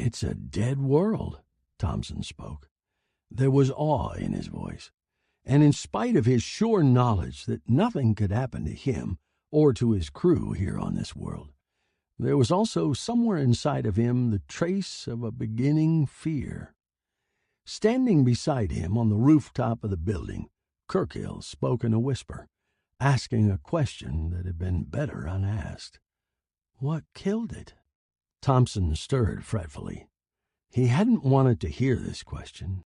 "It's a dead world," Thompson spoke. There was awe in his voice, and in spite of his sure knowledge that nothing could happen to him or to his crew here on this world, there was also somewhere inside of him the trace of a beginning fear. Standing beside him on the rooftop of the building, Kirkhill spoke in a whisper, asking a question that had been better unasked. "What killed it?" Thompson stirred fretfully. He hadn't wanted to hear this question,